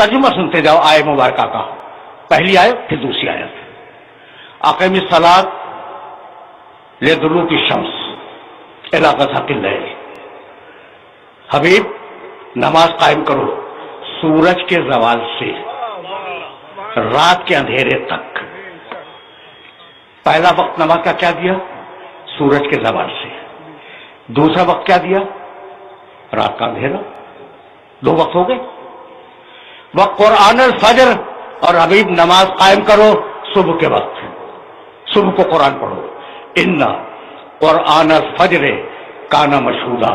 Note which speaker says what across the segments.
Speaker 1: ترجمہ سنتے جاؤ آیت مبارکہ کا، پہلی آیت پھر دوسری آیت۔ اقیم الصلاۃ لدلوک الشمس الی غسق اللیل، حبیب نماز قائم کرو سورج کے زوال سے رات کے اندھیرے تک۔ پہلا وقت نماز کا کیا دیا؟ سورج کے زوال سے۔ دوسرا وقت کیا دیا؟ رات کا اندھیرا۔ دو وقت ہو گئے۔ وقرآن الفجر، اور حبیب نماز قائم کرو صبح کے وقت، صبح کو قرآن پڑھو۔ ان قرآن الفجر کانا مشہودا،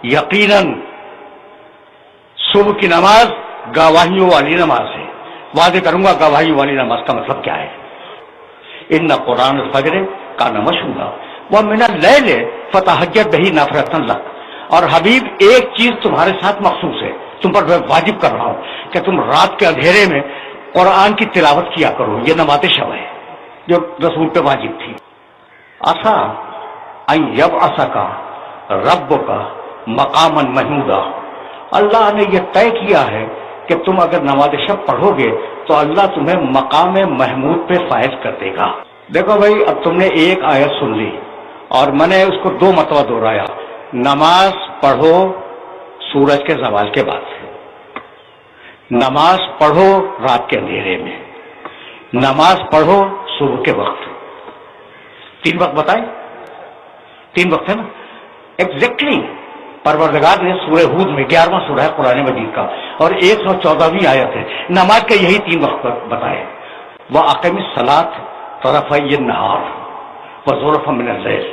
Speaker 1: یقیناً صبح کی نماز گواہیوں والی نماز ہے۔ واضح کروں گا گواہیوں والی نماز کا مطلب کیا ہے۔ ان قرآن الفجر کانا مشہودا ومن اللیل فتہجد بہ نافلۃ لک، اور حبیب ایک چیز تمہارے ساتھ مخصوص ہے، تم پر میں واجب کر رہا ہوں کہ تم رات کے اندھیرے میں قرآن کی تلاوت کیا کرو۔ یہ نماز شب ہے جو رسول پہ واجب تھی۔ عسیٰ ان یبعثک ربک مقاما محمودا، اللہ نے یہ طے کیا ہے کہ تم اگر نماز شب پڑھو گے تو اللہ تمہیں مقام محمود پہ فائز کر دے گا۔ دیکھو بھائی، اب تم نے ایک آیت سن لی اور میں نے اس کو دو مرتبہ دہرایا، نماز پڑھو سورج کے زوال کے بعد، نماز پڑھو رات کے اندھیرے میں، نماز پڑھو صبح کے وقت۔ تین وقت بتائے، تین وقت ہے نا ایگزیکٹلی۔ پروردگار نے سورہ ہود میں 11واں سورہ ہے قرآن مجید کا اور 114ویں آیت ہے، نماز کے یہی تین وقت بتائے۔ وَأَقِمِ الصَّلَاةَ طَرَفَيِ النَّهَارِ وَزُلَفًا مِنَ اللَّيْلِ،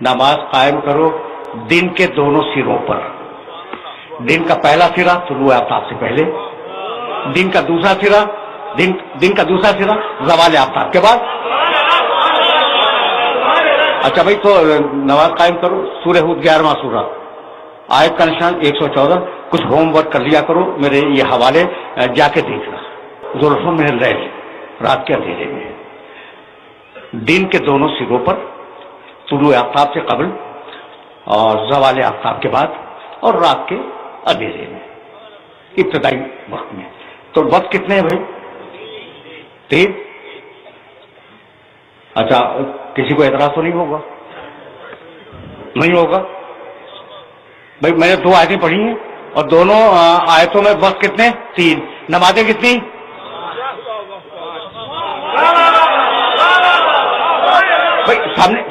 Speaker 1: نماز قائم کرو دن کے دونوں سروں پر۔ دن کا پہلا سرا طلوع آفتاب سے پہلے، دن کا دوسرا سرا زوال آفتاب کے بعد۔ اچھا بھائی، تو نماز قائم کرو، سورہ ہود 11واں سورہ، آیت کا نشان 114۔ کچھ ہوم ورک کر لیا کرو، میرے یہ حوالے جا کے دیکھنا۔ زلفا من اللیل، رات کے اندھیرے میں، دن کے دونوں سروں پر، طلوع آفتاب سے قبل اور زوال آفتاب کے بعد، اور رات کے اندھیرے میں، ابتدائی وقت میں۔ تو وقت کتنے ہیں بھائی؟ تین۔ اچھا، کسی کو اعتراض تو نہیں ہوگا؟ نہیں ہوگا بھائی، میں نے دو آیتیں پڑھی ہیں اور دونوں آیتوں میں وقت کتنے؟ تین۔ نمازیں کتنی؟ بھائی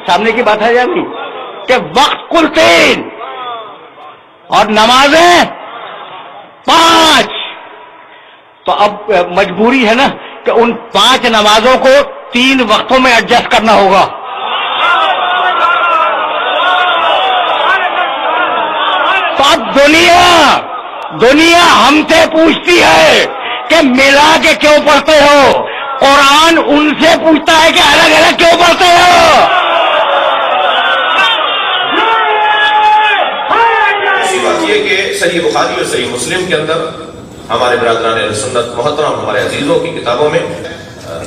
Speaker 1: سامنے کی بات ہے یا نہیں کہ وقت کل تین اور نمازیں 5۔ تو اب مجبوری ہے نا کہ ان 5 نمازوں کو 3 وقتوں میں ایڈجسٹ کرنا ہوگا۔ تو اب دنیا ہم سے پوچھتی ہے کہ ملا کے کیوں پڑھتے ہو، قرآن ان سے پوچھتا ہے کہ الگ الگ کیوں پڑھتے ہو۔
Speaker 2: اسی بات یہ کہ صحیح بخاری اور صحیح مسلم کے اندر ہمارے برادران سنت محترم ہمارے عزیزوں کی کتابوں میں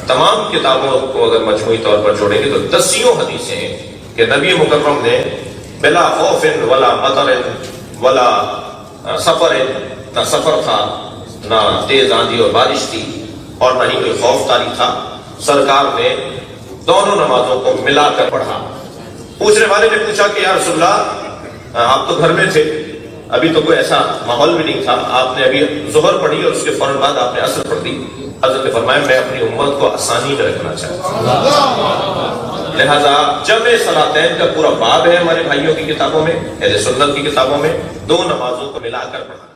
Speaker 2: تمام کتابوں کو اگر مجموعی طور پر جوڑیں گے تو 10 حدیثیں ہیں کہ نبی مکرم نے بلا خوف ولا مطر ولا سفر، نہ سفر تھا، نہ تیز آندھی اور بارش تھی، اور نہ ہی کوئی خوف طاری تھا، سرکار نے دونوں نمازوں کو ملا کر پڑھا۔ پوچھنے والے نے پوچھا کہ یا رسول اللہ، آپ تو گھر میں تھے، ابھی تو کوئی ایسا ماحول بھی نہیں تھا، آپ نے ابھی ظہر پڑھی اور اس کے فوراً بعد آپ نے عصر پڑھ دی۔ حضرت نے فرمایا میں اپنی امت کو آسانی میں رکھنا چاہتا ہوں، لہذا جمع صلاتین کا پورا باب ہے ہمارے بھائیوں کی کتابوں میں، اہل سنت کی کتابوں میں، 2 نمازوں کو ملا کر پڑھا۔